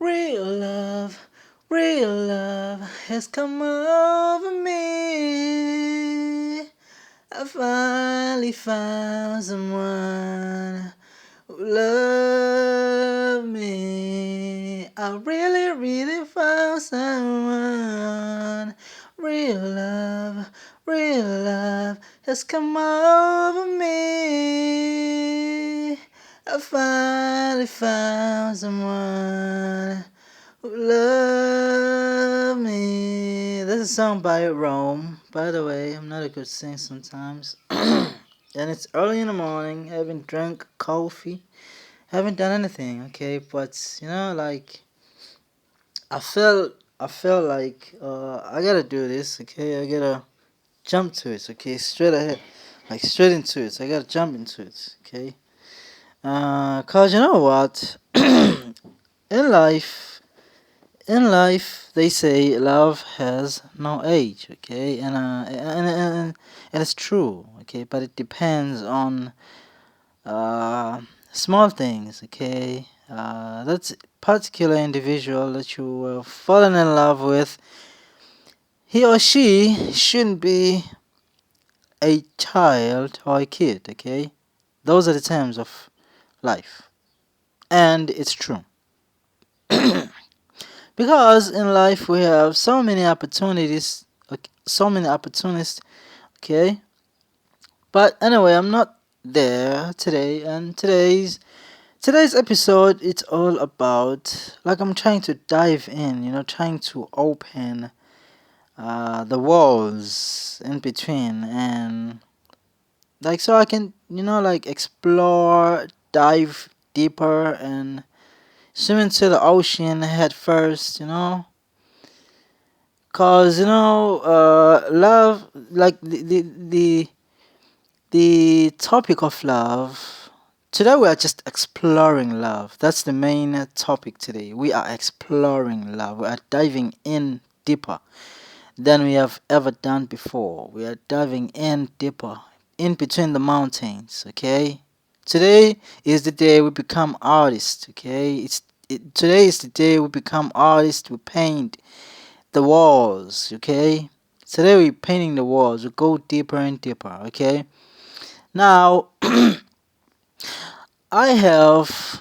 Real love has come over me. I finally found someone who loves me. I really, really found someone. Real love has come over me. I finally found someone who love me. That's a song by Rome. By the way, I'm not a good singer sometimes. And it's early in the morning. I haven't drank coffee. Haven't done anything, okay? But like I felt like I gotta do this, okay? I gotta jump to it, okay? Straight ahead, like straight into it. So I gotta jump into it, okay? Cause you know what? in life, in life, they say love has no age, okay? And it's true, okay? But it depends on uh, small things, okay? That particular individual that you fallen in love with, he or she shouldn't be a child or a kid, okay? Those are the terms of life, and it's true. Because in life we have so many opportunities, so many opportunities, okay? But anyway, I'm not there today, and today's episode it's all about, like, I'm trying to dive in, trying to open the walls in between, and like so I can like explore, dive deeper, and swim into the ocean head first, cause love, like the topic of love. Today we are just exploring love. That's the main topic today. We are exploring love. We are diving in deeper than we have ever done before. We are diving in deeper in between the mountains, okay? Today is the day we become artists, okay? Today is the day we become artists. We paint the walls, okay? Today we're painting the walls. We go deeper and deeper, okay? Now, I have,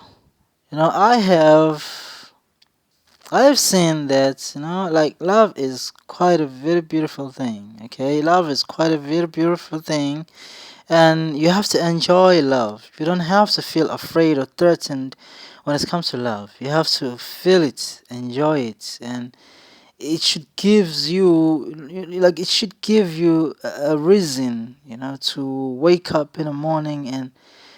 you know, I have, I have seen that, like love is quite a very beautiful thing. Okay, love is quite a very beautiful thing, and you have to enjoy love. You don't have to feel afraid or threatened when it comes to love. You have to feel it, enjoy it, and it should gives you like it should give you a reason, to wake up in the morning and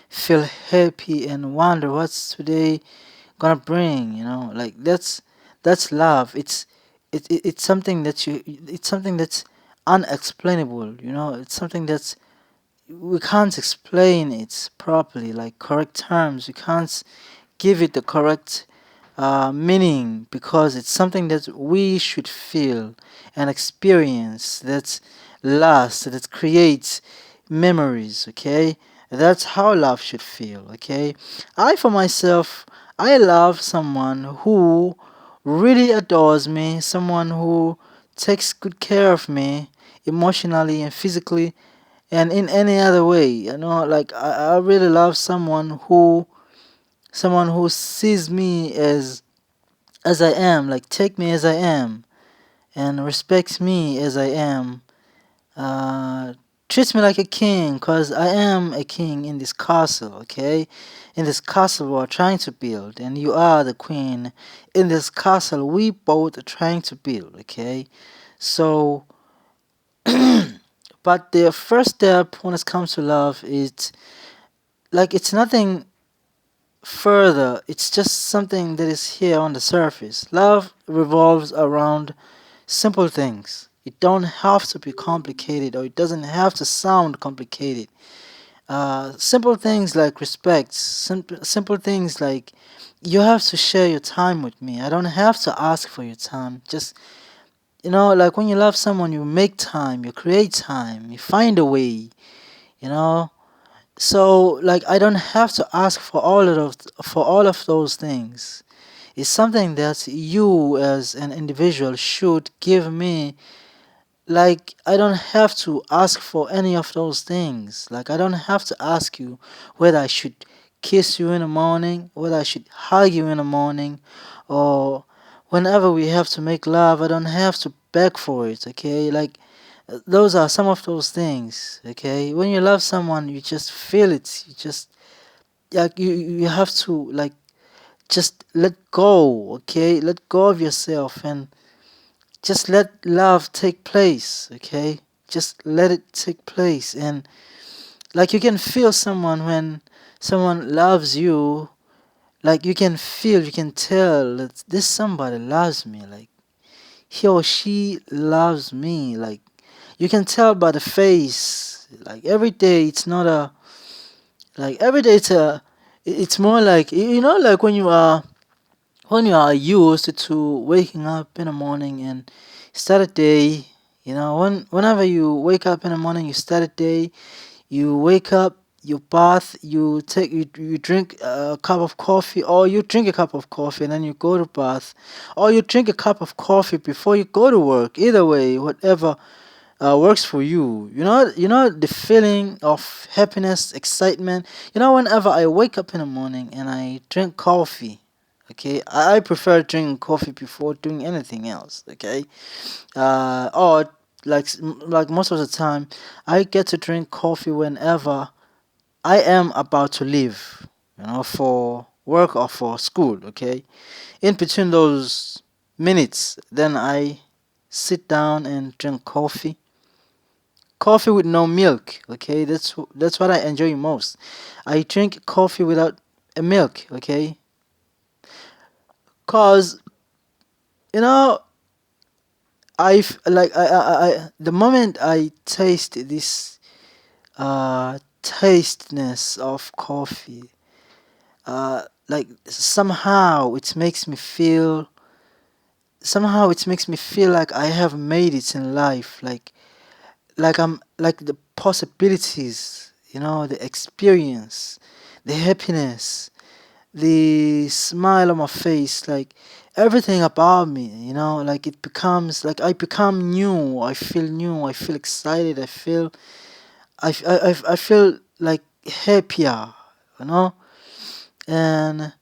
feel happy and wonder what's today gonna bring, like that's love. It's something that it's something that's unexplainable, it's something that's we can't explain it properly, like correct terms. We can't give it the correct meaning, because it's something that we should feel and experience, that lasts, that creates memories, okay? That's how love should feel, okay? I, for myself, I love someone who really adores me, someone who takes good care of me emotionally and physically and in any other way, like I really love someone who sees me as I am, like take me as I am, and respects me as I am. Uh, Treats me like a king, cause I am a king in this castle. Okay, in this castle we're trying to build, and you are the queen. In this castle we both are trying to build. Okay, so but the first step when it comes to love is like it's nothing further. It's just something that is here on the surface. Love revolves around simple things. It don't have to be complicated, or it doesn't have to sound complicated. Simple things like respect. Simple things like you have to share your time with me. I don't have to ask for your time. Just like when you love someone, you make time, you create time, you find a way. You know, so like I don't have to ask for all of those things. It's something that you as an individual should give me. Like, I don't have to ask for any of those things. Like, I don't have to ask you whether I should kiss you in the morning, whether I should hug you in the morning, or whenever we have to make love, I don't have to beg for it, okay? Like, those are some of those things, okay? When you love someone, you just feel it. You just, like, you have to, like, just let go, okay? Let go of yourself and just let love take place, okay? Just let it take place. And like, you can feel someone when someone loves you. Like, you can feel, you can tell that this somebody loves me. Like, he or she loves me. Like, you can tell by the face. Like, every day it's not a, like, every day it's more like, like when you are used to waking up in the morning and start a day. Whenever you wake up in the morning, you start a day. You wake up, you bath, you drink a cup of coffee, or you drink a cup of coffee and then you go to bath, or you drink a cup of coffee before you go to work. Either way, whatever works for you. The feeling of happiness, excitement. Whenever I wake up in the morning and I drink coffee, okay, I prefer drinking coffee before doing anything else, okay. Or like most of the time, I get to drink coffee whenever I am about to leave, for work or for school, okay. In between those minutes, then I sit down and drink coffee with no milk, okay. That's what I enjoy most. I drink coffee without a milk, okay, cause you know the moment I taste this tasteness of coffee, like somehow it makes me feel like I have made it in life. Like I'm like the possibilities, the experience, the happiness, the smile on my face, like everything about me, like it becomes like I become new. I feel new. I feel excited. I feel like happier, you know, and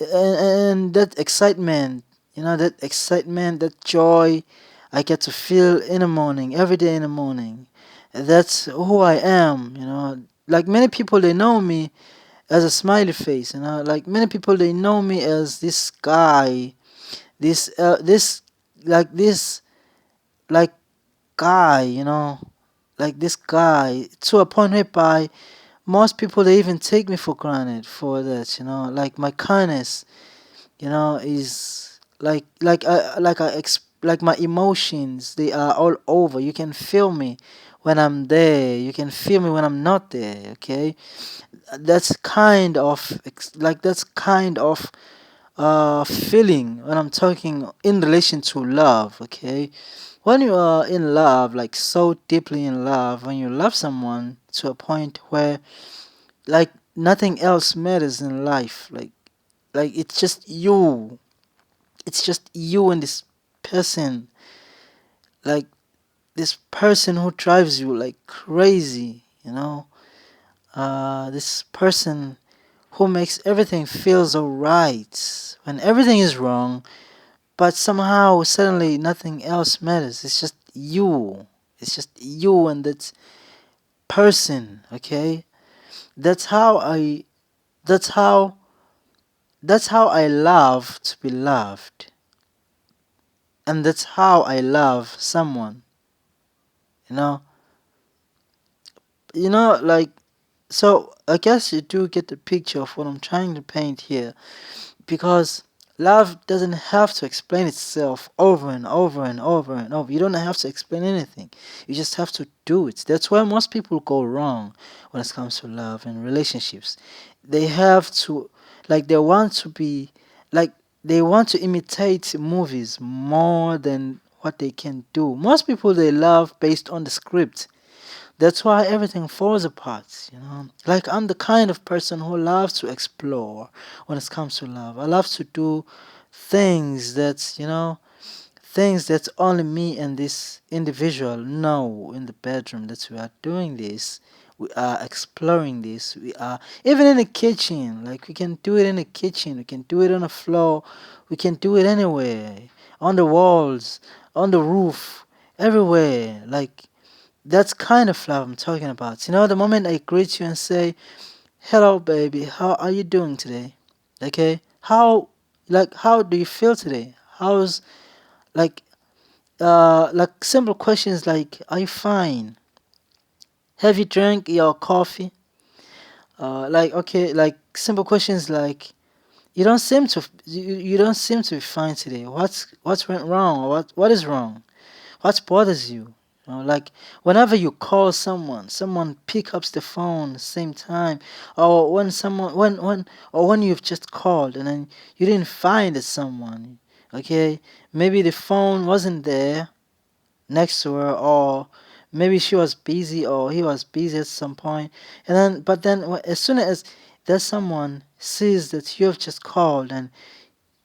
and that excitement, that joy, I get to feel in the morning, every day in the morning. That's who I am, Like many people, they know me as a smiley face, Like many people, they know me as this guy, this like this like guy, like this guy, to a point whereby most people, they even take me for granted for that, like my kindness, is like my emotions, they are all over. You can feel me when I'm there, you can feel me when I'm not there, okay. That's kind of feeling when I'm talking in relation to love, okay. When you are in love, like so deeply in love, when you love someone to a point where like nothing else matters in life, like it's just you and this person, like this person who drives you like crazy, this person who makes everything feels alright when everything is wrong, but somehow suddenly nothing else matters. It's just you and that person, okay. that's how i that's how that's how I love to be loved, and that's how I love someone, you know like, so I guess you do get the picture of what I'm trying to paint here, because love doesn't have to explain itself over and over and over and over. You don't have to explain anything. You just have to do it. That's where most people go wrong when it comes to love and relationships. They have to, like, like, they want to imitate movies more than what they can do. Most people, they love based on the script. That's why everything falls apart. Like, I'm the kind of person who loves to explore when it comes to love. I love to do things that, things that only me and this individual know in the bedroom, that we are doing this, we are exploring this, we are even in the kitchen, like we can do it in the kitchen, we can do it on the floor, we can do it anywhere, on the walls, on the roof, everywhere. Like that's kind of love I'm talking about. The moment I greet you and say, "Hello, baby. How are you doing today?" Okay? How do you feel today? How's like like simple questions like, "Are you fine? Have you drank your coffee?" Like okay, like simple questions like, you don't seem to be fine today. What's went wrong? Or what is wrong? What bothers you?" Like whenever you call someone, someone pick up the phone same time, or when someone when you've just called and then you didn't find it someone, okay, maybe the phone wasn't there next to her, or maybe she was busy or he was busy at some point, and then but then as soon as there's someone sees that you have just called and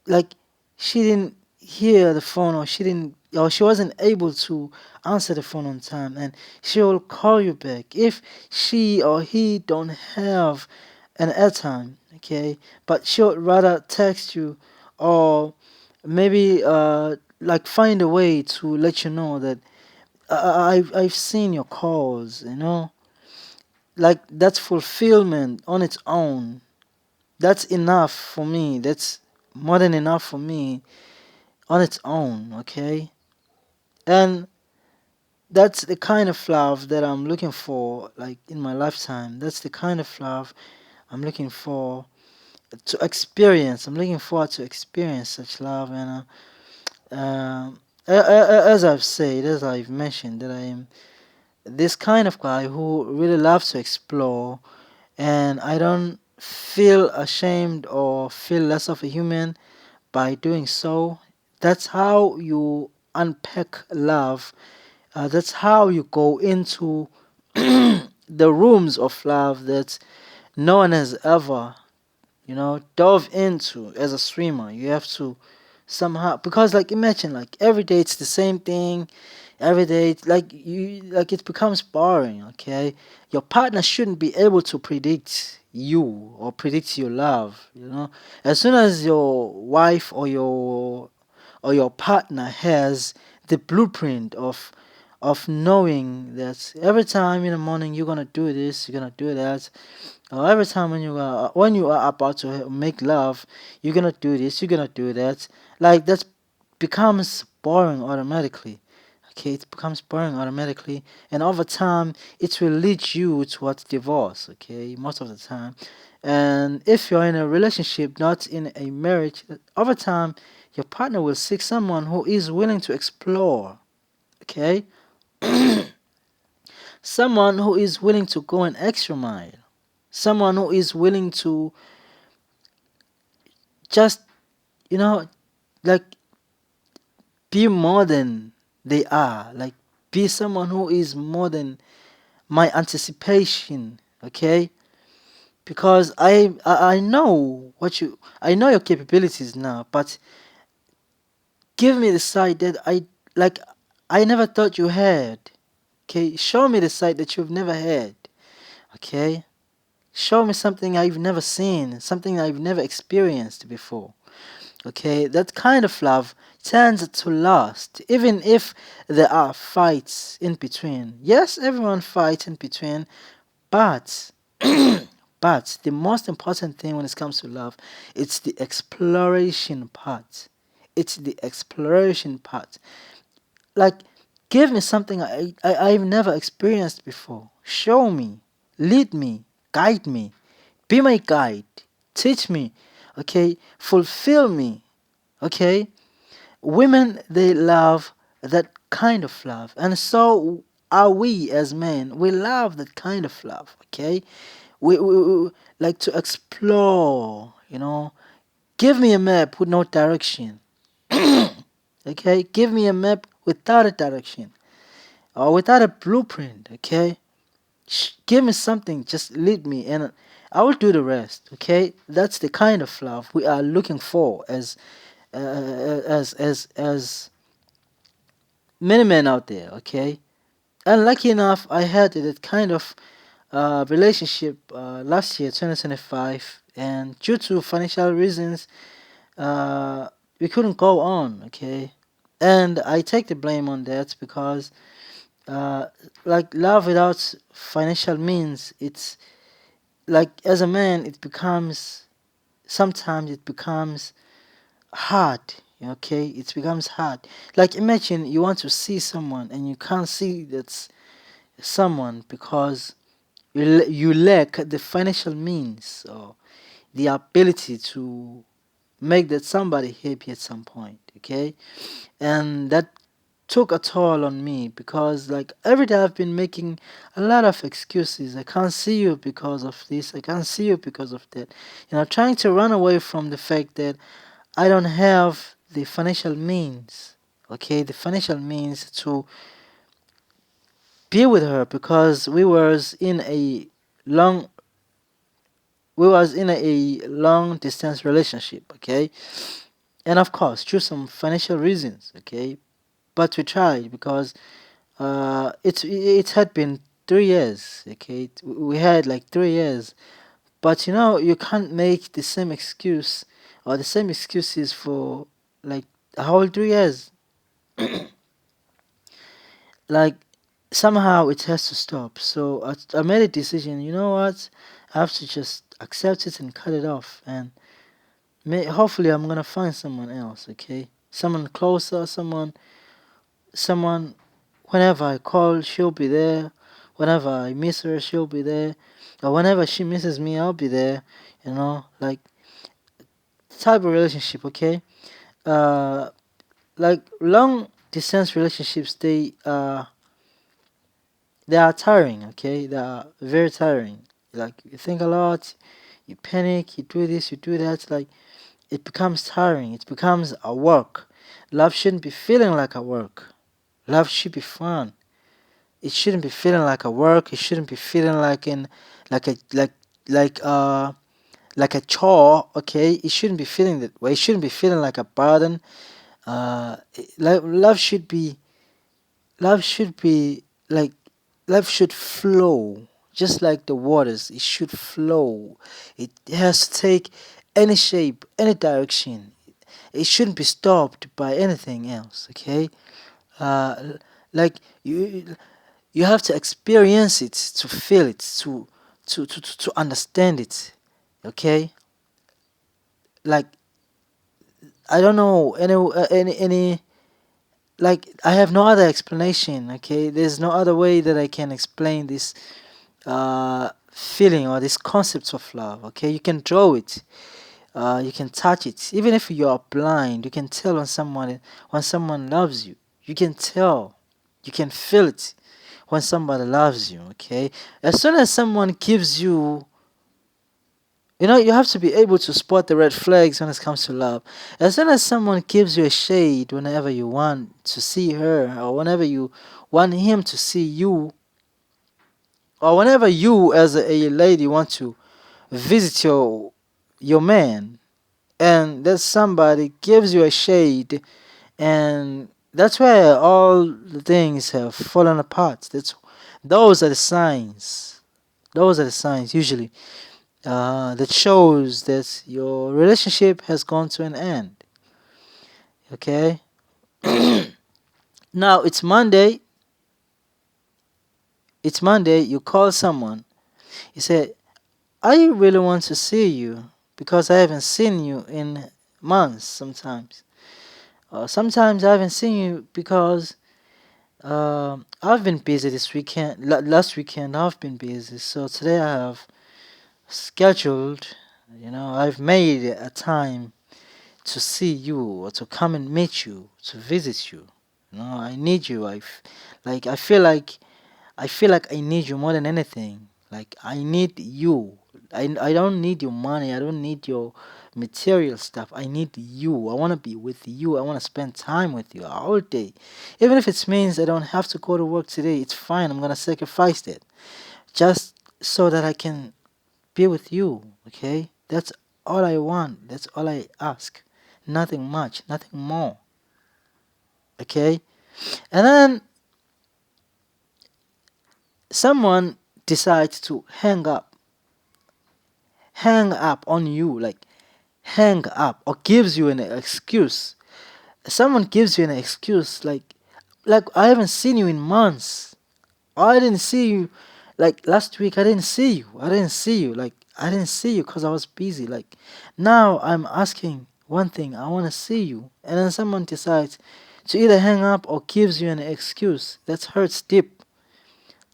like she didn't hear the phone, or she wasn't able to answer the phone on time, and she will call you back if she or he don't have an airtime, okay, but she would rather text you, or maybe like find a way to let you know that I've seen your calls, like that's fulfillment on its own. That's enough for me. That's more than enough for me on its own, okay? And that's the kind of love that I'm looking for, like in my lifetime. That's the kind of love I'm looking for to experience. I'm looking forward to experience such love. And as I've said, as I've mentioned, that I am this kind of guy who really loves to explore, and I don't feel ashamed or feel less of a human by doing so. That's how you unpack love. That's how you go into the rooms of love that no one has ever, dove into as a swimmer. You have to somehow, because like imagine like every day it's the same thing. Every day it's like it becomes boring. Okay, your partner shouldn't be able to predict you or predict your love. As soon as your wife or your partner has the blueprint of knowing that every time in the morning you're gonna do this, you're gonna do that, or every time when you are about to make love, you're gonna do this, you're gonna do that. Like that becomes boring automatically. Okay, it becomes boring automatically, and over time, it will lead you towards divorce. Okay, most of the time, and if you're in a relationship, not in a marriage, over time, your partner will seek someone who is willing to explore. Okay, someone who is willing to go an extra mile, someone who is willing to just you know like be more than they are, like be someone who is more than my anticipation. Okay, because I know I know your capabilities now, but give me the side that like I never thought you had. Okay, show me the side that you've never had. Okay, show me something I've never seen, something I've never experienced before. Okay, that kind of love tends to last, even if there are fights in between. Yes, everyone fights in between, but but the most important thing when it comes to love, it's the exploration part. It's the exploration part. Like, give me something I've never experienced before. Show me, lead me, guide me, be my guide, teach me, okay, fulfill me, okay. Women, they love that kind of love, and so are we as men. We love that kind of love, okay. We like to explore, give me a map with no direction. Okay, give me a map without a direction, or without a blueprint. Okay, give me something, just lead me, and I will do the rest. Okay, that's the kind of love we are looking for as many men out there. Okay, and lucky enough, I had that kind of relationship last year, 2025, and due to financial reasons, uh, we couldn't go on. Okay, and I take the blame on that because uh, like love without financial means, it's like as a man, it becomes sometimes it becomes hard. Okay, it becomes hard. Like imagine you want to see someone and you can't see that someone because you lack the financial means or the ability to make that somebody happy at some point. Okay, and that took a toll on me because like every day I've been making a lot of excuses. I can't see you because of this, I can't see you because of that, trying to run away from the fact that I don't have the financial means. Okay, the financial means to be with her because long we was in a long distance relationship. Okay, and of course through some financial reasons. Okay, but we tried because it had been 3 years. Okay, we had like 3 years, but you can't make the same excuse or the same excuses for like a whole 3 years. Like somehow it has to stop. So I made a decision. You know what? I have to just accept it and cut it off, and hopefully I'm gonna find someone else. Okay, someone closer, someone. Whenever I call, she'll be there. Whenever I miss her, she'll be there. Or whenever she misses me, I'll be there. Like type of relationship. Okay. Uh, like long distance relationships, they are tiring. Okay, they are very tiring. Like you think a lot, you panic, you do this, you do that. Like it becomes tiring. It becomes a work. Love shouldn't be feeling like a work. Love should be fun. It shouldn't be feeling like a work. It shouldn't be feeling like a like uh like a chore. Okay, it shouldn't be feeling that way. It shouldn't be feeling like a burden. Love should be like love should flow just like the waters. It should flow. It has to take any shape, any direction. It shouldn't be stopped by anything else. Okay, uh, like you have to experience it to feel it to understand it. Okay, like I don't know any like I have no other explanation. Okay, there's no other way that I can explain this feeling or this concept of love. Okay, you can draw it, you can touch it. Even if you are blind, you can tell when someone loves you. You can tell, you can feel it when somebody loves you. Okay, as soon as someone gives you, you have to be able to spot the red flags when it comes to love. As soon as someone gives you a shade whenever you want to see her, or whenever you want him to see you, or whenever you as a lady want to visit your man, and that somebody gives you a shade, and that's where all the things have fallen apart. Those are the signs. Those are the signs usually that shows that your relationship has gone to an end. Okay. Now it's Monday. It's Monday. You call someone. You say, "I really want to see you because I haven't seen you in months." Sometimes I haven't seen you because I've been busy this weekend. Last weekend I've been busy, so today I have scheduled. I've made a time to see you or to come and meet you, to visit you. I need you. I feel like I need you more than anything. Like I need you. I don't need your money. I don't need your material stuff. I need you. I want to be with you. I want to spend time with you all day. Even if it means I don't have to go to work today, it's fine. I'm going to sacrifice that just so that I can be with you. Okay? That's all I want. That's all I ask. nothing much, nothing more. Okay, and then someone decides to hang up on you, like hang up, or gives you an excuse. Someone gives you an excuse, like I haven't seen you in months. I didn't see you, like last week. I didn't see you. I didn't see you. Like I didn't see you because I was busy. Like now I'm asking one thing. I want to see you, and then someone decides to either hang up or gives you an excuse. That hurts deep.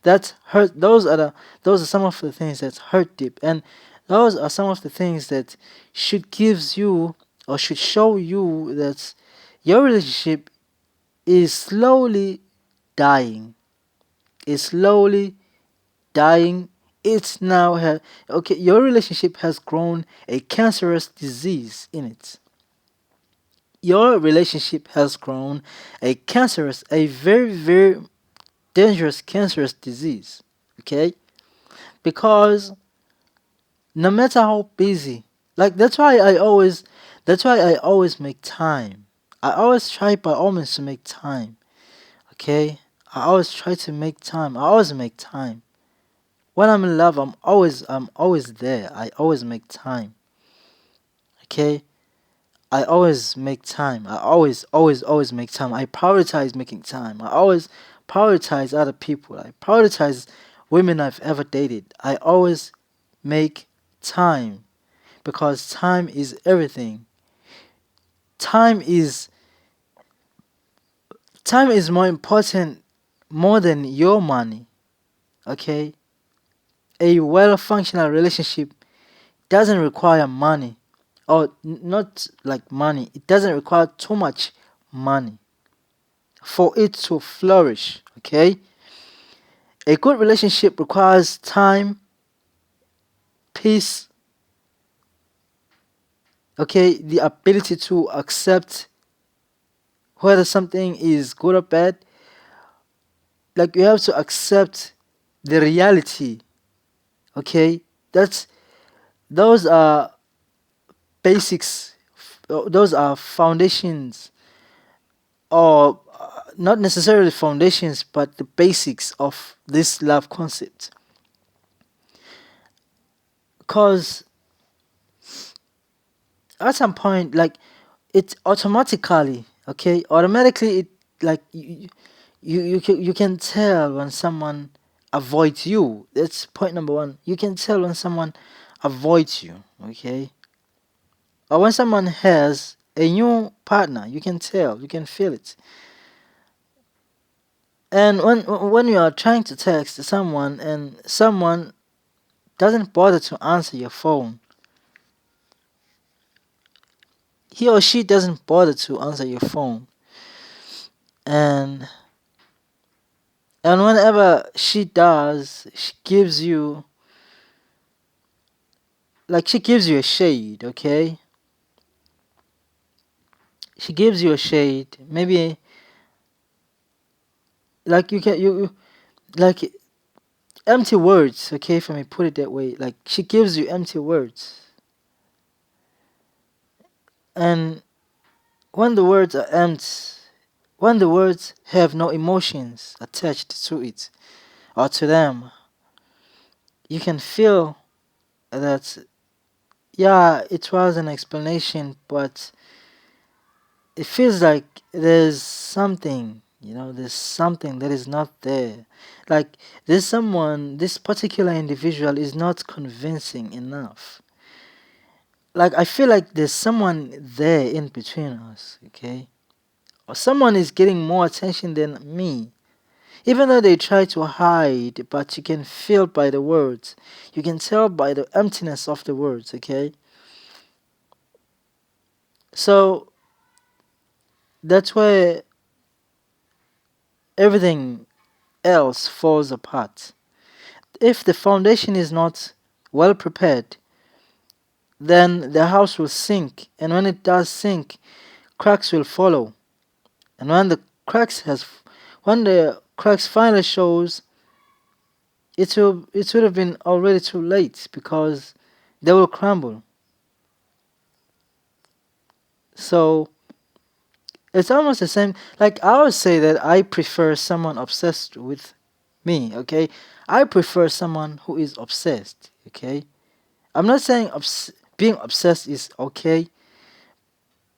That's hurt. Those are some of the things that hurt deep, and those are some of the things that should gives you or should show you that your relationship is slowly dying. Is slowly dying. It's now okay. Your relationship has grown a cancerous disease in it. Your relationship has grown a very very dangerous cancerous disease. Okay, because no matter how busy, like that's why I always make time. I always try by all means to make time. Okay, I always try to make time. I always make time. When I'm in love, I'm always there. I always make time. Okay? I always make time. I always make time. I prioritize making time. I always prioritize other people. I prioritize women I've ever dated. I always make time because time is everything. Time is time is more important more than your money. Okay? A well functional relationship doesn't require money or not like money. It doesn't require too much money for it to flourish. Okay, a good relationship requires time, peace. Okay, the ability to accept whether something is good or bad. Like you have to accept the reality. Okay, that's those are basics. Those are foundations or not necessarily foundations but the basics of this love concept because at some point like it automatically automatically it like you can tell when someone avoids you. That's point number one. You can tell when someone avoids you. Okay, or when someone has a new partner, you can tell, you can feel it. And when you are trying to text someone and someone doesn't bother to answer your phone, he or she doesn't bother to answer your phone, and whenever she does, she gives you a shade. Okay, she gives you a shade. Maybe like you can like empty words. Okay, if I may put it that way, like she gives you empty words, and when the words are empty, when the words have no emotions attached to it or to them, you can feel that, yeah, it was an explanation, but it feels like there's something, there's something that is not there. Like this particular individual is not convincing enough. Like I feel like there's someone there in between us, okay? Or someone is getting more attention than me. Even though they try to hide, but you can feel by the words. You can tell by the emptiness of the words, okay? So that's where everything else falls apart. If the foundation is not well prepared, then the house will sink, and when it does sink, cracks will follow. And when the cracks finally shows, it would have been already too late because they will crumble. So it's almost the same. Like I would say that I prefer someone obsessed with me. Okay, I prefer someone who is obsessed. Okay, I'm not saying being obsessed is okay,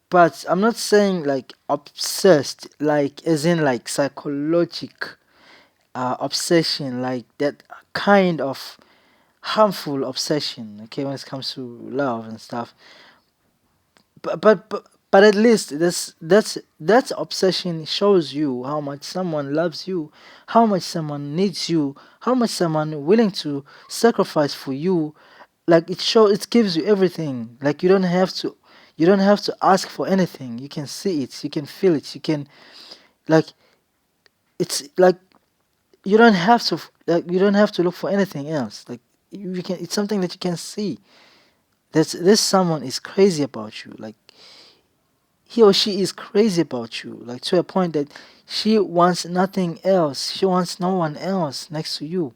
but I'm not saying like obsessed, like as in like psychological obsession, like that kind of harmful obsession. Okay, when it comes to love and stuff. But at least that's obsession shows you how much someone loves you, how much someone needs you, how much someone willing to sacrifice for you. Like it gives you everything. Like you don't have to ask for anything. You can see it, you can feel it, you can like it's like you don't have to look for anything else. Like you can it's something that you can see. That's this someone is crazy about you. Like he or she is crazy about you, like to a point that she wants nothing else. She wants no one else next to you.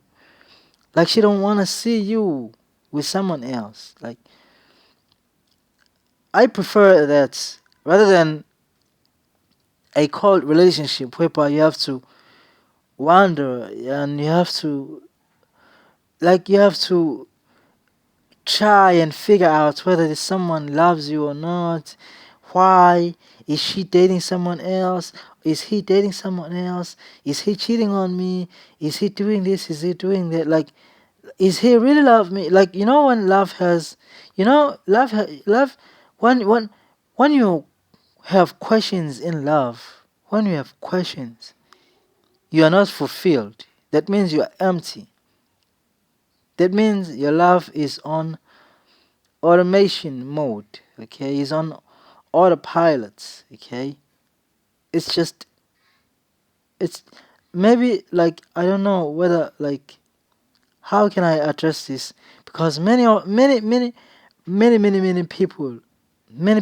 Like she don't want to see you with someone else. Like I prefer that rather than a cold relationship whereby you have to wander and you have to try and figure out whether this someone loves you or not. Why is she dating someone else? Is he dating someone else? Is he cheating on me? Is he doing this? Is he doing that? Like, is he really love me? Like, when love has, love when when you have questions in love, when you have questions, you are not fulfilled. That means you are empty. That means your love is on automation mode. Okay, is on autopilot. Okay, it's just it's maybe like I don't know whether like how can I address this because many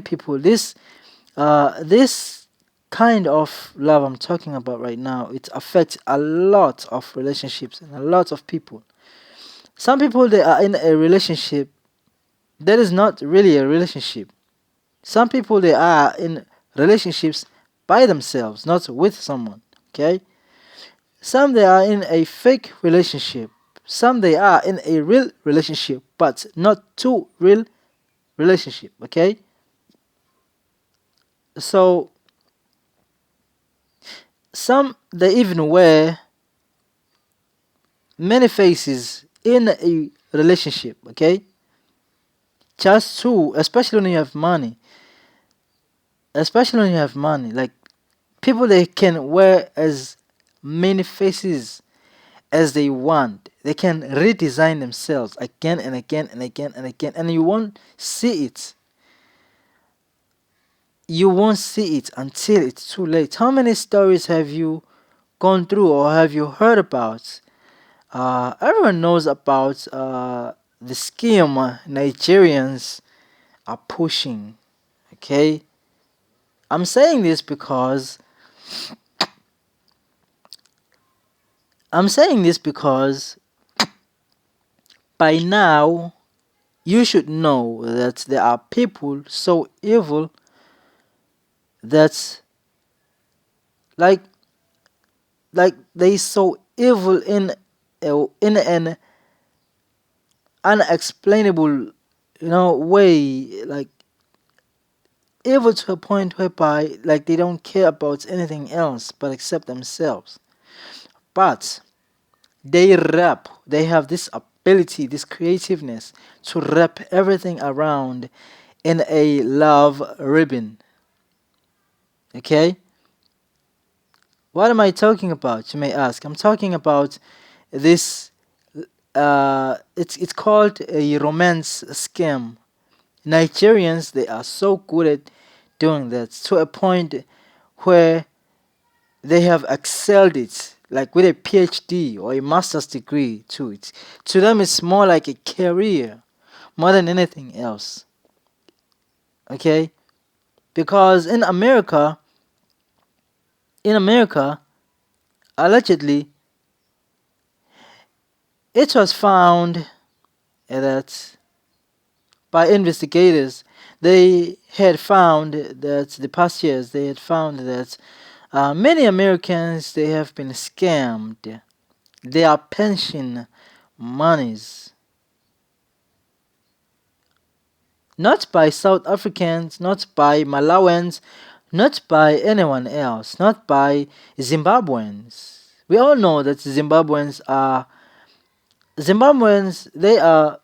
people this kind of love I'm talking about right now, it affects a lot of relationships and a lot of people. Some people they are in a relationship that is not really a relationship. Some people they are in relationships by themselves, not with someone. Okay, some they are in a fake relationship. Some they are in a real relationship, but not too real relationship. Okay, so some they even wear many faces in a relationship. Okay, just two, especially when you have money. Especially when you have money, like people they can wear as many faces as they want. They can redesign themselves again and again and again and again, and you won't see it. You won't see it until it's too late. How many stories have you gone through or have you heard about? Everyone knows about the scheme Nigerians are pushing. Okay, I'm saying this because I'm saying this because by now you should know that there are people so evil that like they so evil in an unexplainable way, like evil to a point whereby like they don't care about anything else but except themselves. But they have this ability, this creativeness to wrap everything around in a love ribbon. Okay, what am I talking about, you may ask? I'm talking about this it's called a romance scam. Nigerians they are so good at doing that to a point where they have excelled it like with a PhD or a master's degree to it. To them it's more like a career more than anything else. Okay? Because in America, allegedly it was found that by investigators they had found that the past years they had found that many Americans they have been scammed their pension monies, not by South Africans, not by Malawans, not by anyone else, not by Zimbabweans. We all know that Zimbabweans they are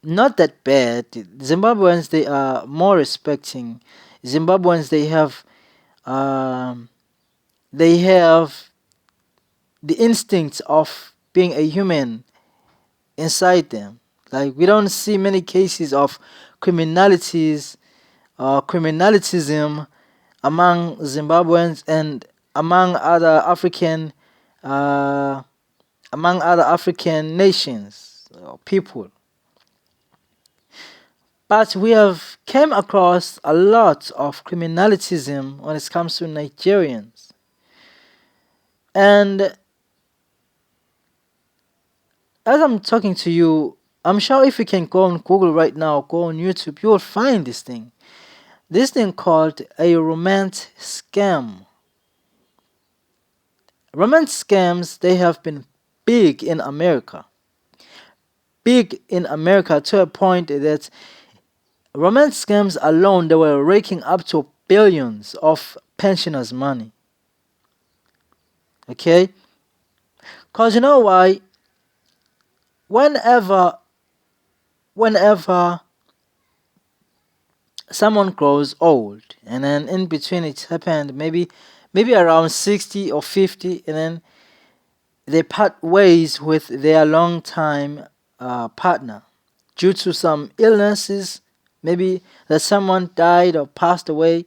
not that bad. Zimbabweans they are more respecting. Zimbabweans um, they have the instincts of being a human inside them. Like we don't see many cases of criminalities or criminalitism among Zimbabweans and among other African uh, among other African nations or people. But we have came across a lot of criminalitism when it comes to Nigerians. And as I'm talking to you, I'm sure if you can go on Google right now, go on YouTube, you will find this thing. This thing called a romance scam. Romance scams, they have been big in America. Big in America to a point that romance scams alone, they were raking up to billions of pensioners' money. Okay? Because you know why? Whenever, whenever someone grows old and then in between it's happened maybe around 60 or 50 and then they part ways with their long time partner due to some illnesses, maybe that someone died or passed away,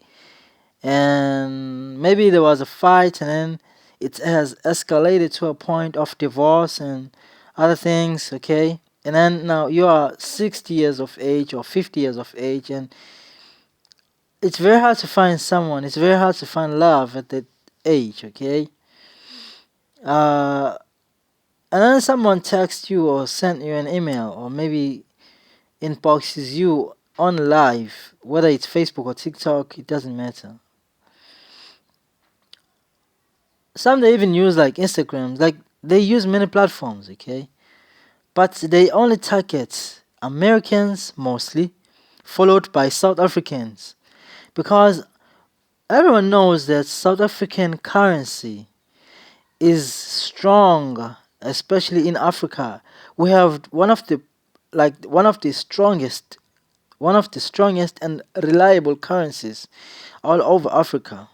and maybe there was a fight and then it has escalated to a point of divorce and other things. Okay, and then now you are 60 years of age or 50 years of age, and it's very hard to find someone, it's very hard to find love at that age. Okay, uh and then someone texts you or sent you an email or maybe inboxes you on live, whether it's Facebook or TikTok, it doesn't matter. Some they even use like Instagram, like they use many platforms. Okay, but they only target Americans mostly, followed by South Africans, because everyone knows that South African currency is strong, especially in Africa. We have one of the strongest and reliable currencies all over Africa.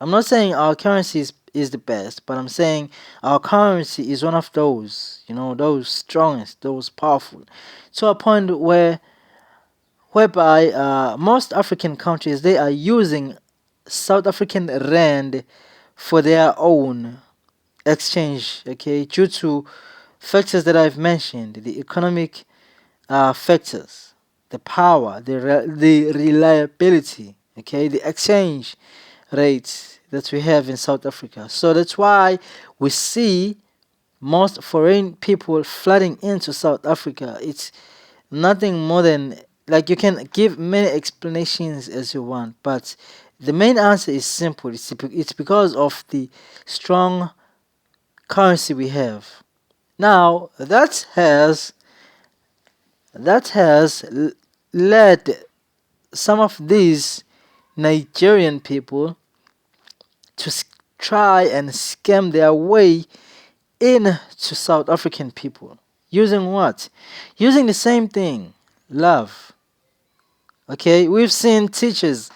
I'm not saying our currency is the best, but I'm saying our currency is one of those, those strongest, those powerful, to a point whereby most African countries they are using South African rand for their own exchange. Okay, due to factors that I've mentioned, the economic factors, the power, the reliability, okay, the exchange rates that we have in South Africa. So that's why we see most foreign people flooding into South Africa. It's nothing more than, like, you can give many explanations as you want, but the main answer is simple. It's because of the strong currency we have. Now that has led some of these Nigerian people to try and scam their way into South African people. Using what? Using the same thing, love. Okay, we've seen teachers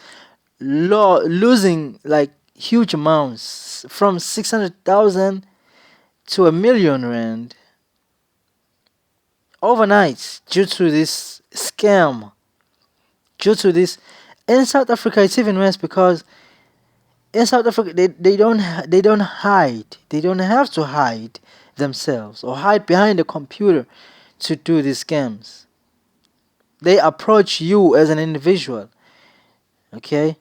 losing like huge amounts from 600,000 to a million rand overnight due to this scam. Due to this, in South Africa, it's even worse because in South Africa they don't hide. They don't have to hide themselves or hide behind a computer to do these scams. They approach you as an individual. Okay,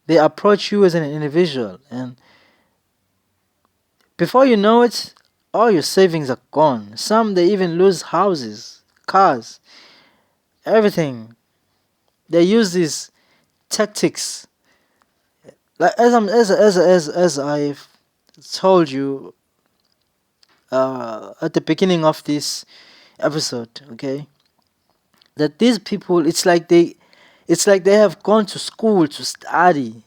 they approach you as an individual, and before you know it, all your savings are gone. Some they even lose houses, cars, everything. They use these tactics. Like as I've told you at the beginning of this episode, okay, that these people, it's like they have gone to school to study.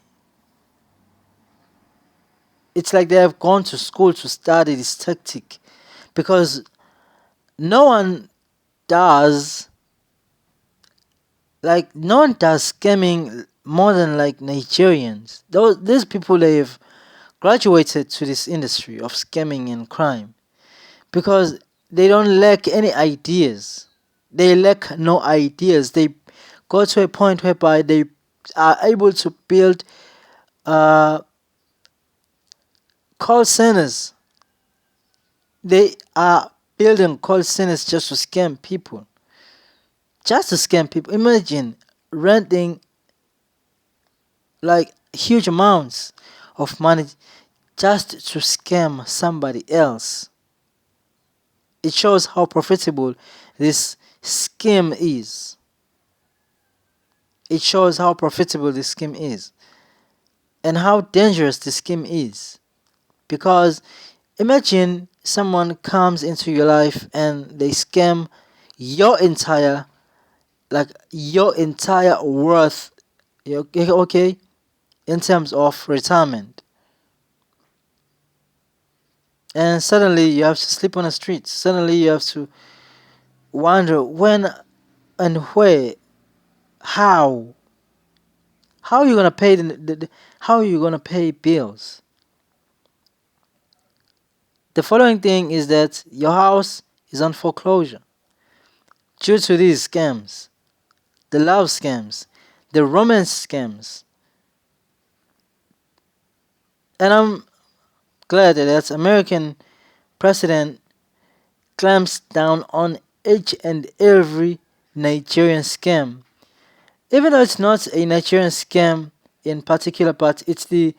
It's like they have gone to school to study this tactic, because no one does no one does scamming more than like Nigerians. These people, they've graduated to this industry of scamming and crime, because they don't lack any ideas. They lack no ideas. They go to a point whereby they are able to build uh, call centers. They are building call centers just to scam people. Just to scam people. Imagine renting like huge amounts of money just to scam somebody else. It shows how profitable this scheme is. It shows how profitable this scheme is and how dangerous this scheme is. Because imagine someone comes into your life and they scam your entire your entire worth, okay, in terms of retirement, and suddenly you have to sleep on the streets. Suddenly you have to wonder when and where, how how are you gonna pay how are you gonna pay bills. The following thing is that your house is on foreclosure due to these scams, the love scams, the romance scams. And I'm glad that American president clamps down on each and every Nigerian scam. Even though it's not a Nigerian scam in particular, but it's the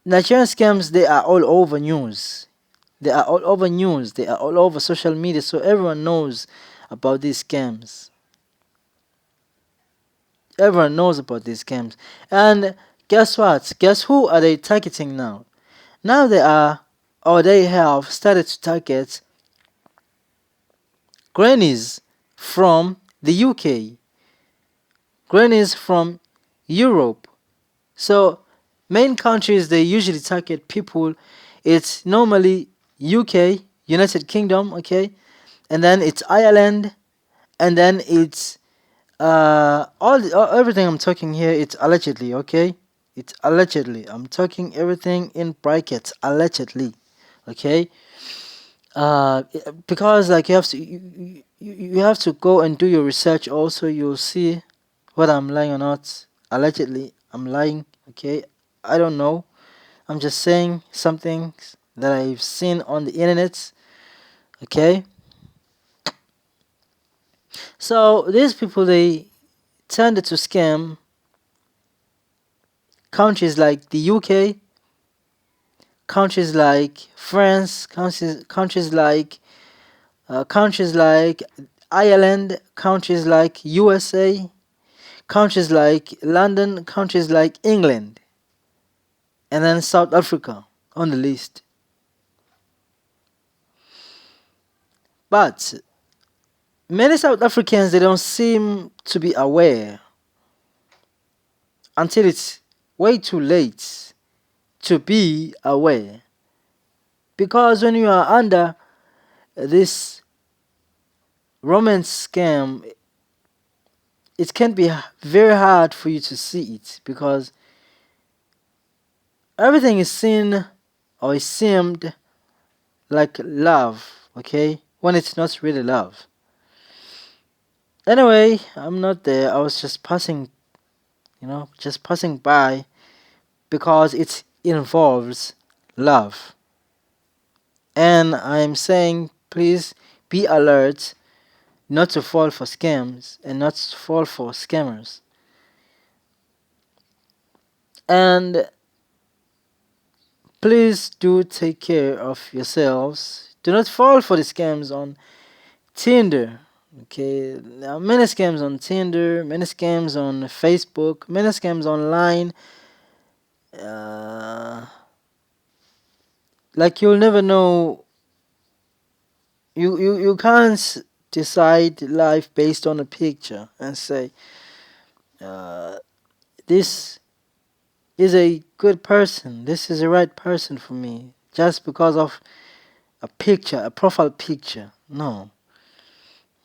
Nigerian scams, they are all over news. They are all over news. They are all over social media, so everyone knows about these scams. Everyone knows about these scams. And guess what? Guess who are they targeting now? Now they are, or they have started to target grannies from the UK, grannies from Europe. So, main countries they usually target people, it's normally UK, United Kingdom, okay, and then it's Ireland, and then it's everything I'm talking here. It's allegedly, okay. It's allegedly. I'm talking everything in brackets, allegedly, okay. Because like you have to you have to go and do your research. Also, you'll see whether I'm lying or not. Allegedly, I'm lying. Okay, I don't know. I'm just saying something that I've seen on the internet. Okay, so these people they tended to scam countries like the UK, countries like France, countries like Ireland, countries like USA, countries like London, countries like England, and then South Africa on the list. But many South Africans they don't seem to be aware until it's way too late to be aware. Because when you are under this romance scam, it can be very hard for you to see it, because everything is seen or is seemed like love, okay, when it's not really love. Anyway, I'm not there. I was just passing, just passing by, because it involves love. And I'm saying, please be alert not to fall for scams and not to fall for scammers. And please do take care of yourselves. Do not fall for the scams on Tinder. Okay, there are many scams on Tinder, many scams on Facebook, many scams online. Uh, like you'll never know. You can't decide life based on a picture and say uh, this is a good person. This is the right person for me just because of a picture, a profile picture. No.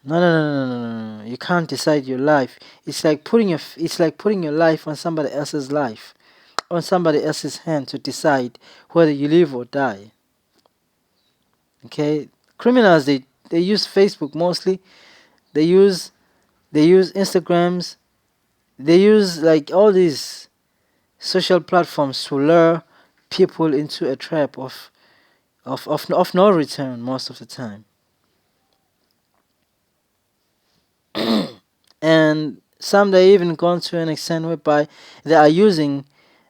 No, no, no, no, no, no, no. You can't decide your life. It's like putting your life on somebody else's life, on somebody else's hand to decide whether you live or die. Okay? Criminals they use Facebook mostly. They use they use Instagrams. They use like all these social platforms to lure people into a trap of no return most of the time. And some they even gone to an extent whereby they are using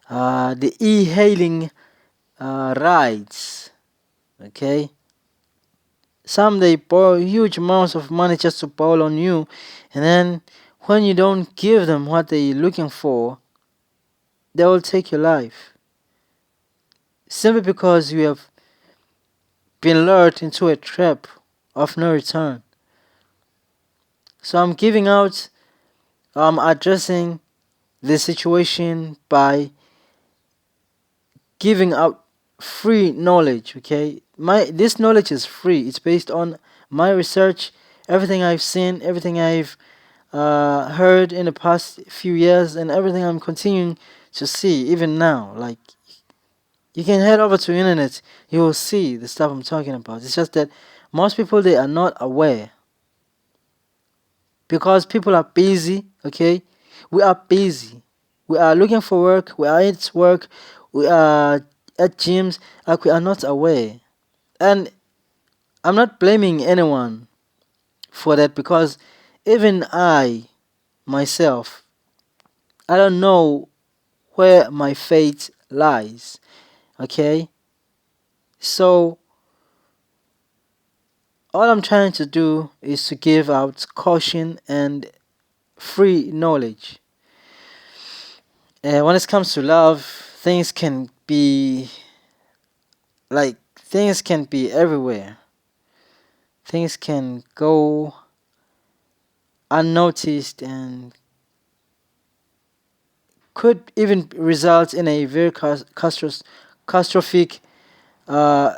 the e-hailing rides. Okay, some they borrow huge amounts of money just to borrow on you, and then when you don't give them what they're looking for, they will take your life simply because you have been lured into a trap of no return. So I'm giving out, I'm addressing the situation by giving out free knowledge. Okay, my this knowledge is free. It's based on my research, everything I've seen, everything I've heard in the past few years, and everything I'm continuing to see even now. Like you can head over to internet, you will see the stuff I'm talking about. It's just that most people they are not aware because people are busy. Okay, we are busy. We are looking for work. We are at work. We are at gyms. Like we are not aware. And I'm not blaming anyone for that because even I myself, I don't know where my fate lies. Okay, so all I'm trying to do is to give out caution and free knowledge. And when it comes to love, things can be things can be everywhere. Things can go unnoticed and could even result in a very catastrophic uh,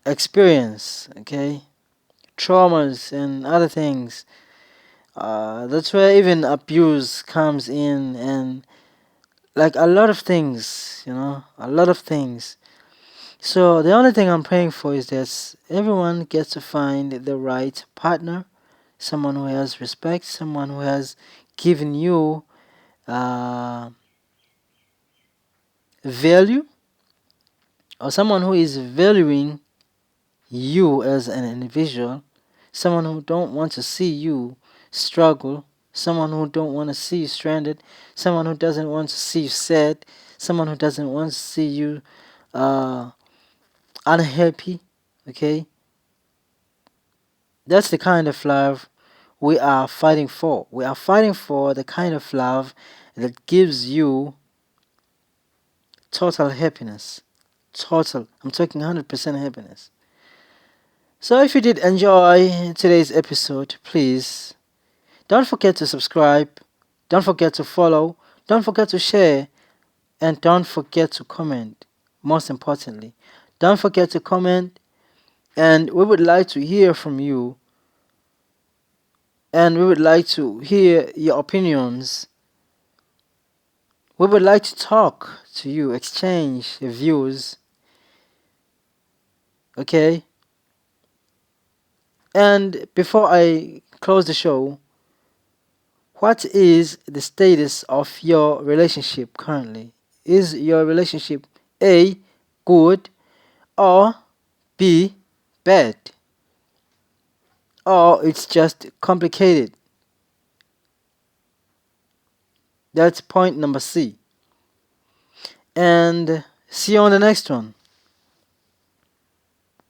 experience. Okay, traumas and other things. That's where even abuse comes in, and like a lot of things, a lot of things. So the only thing I'm praying for is that everyone gets to find the right partner, someone who has respect, someone who has given you uh, value, or someone who is valuing you as an individual, someone who don't want to see you struggle, someone who don't want to see you stranded, someone who doesn't want to see you sad, someone who doesn't want to see you uh, unhappy. Okay, that's the kind of love we are fighting for. We are fighting for the kind of love that gives you total happiness. Total. I'm talking 100% happiness. So if you did enjoy today's episode, please don't forget to subscribe, don't forget to follow, don't forget to share, and don't forget to comment. Most importantly, don't forget to comment, and we would like to hear from you, and we would like to hear your opinions. We would like to talk to you, exchange views, okay? And before I close the show, what is the status of your relationship currently? Is your relationship A, good, or B, bad? Or it's just complicated? That's point number C. And see you on the next one.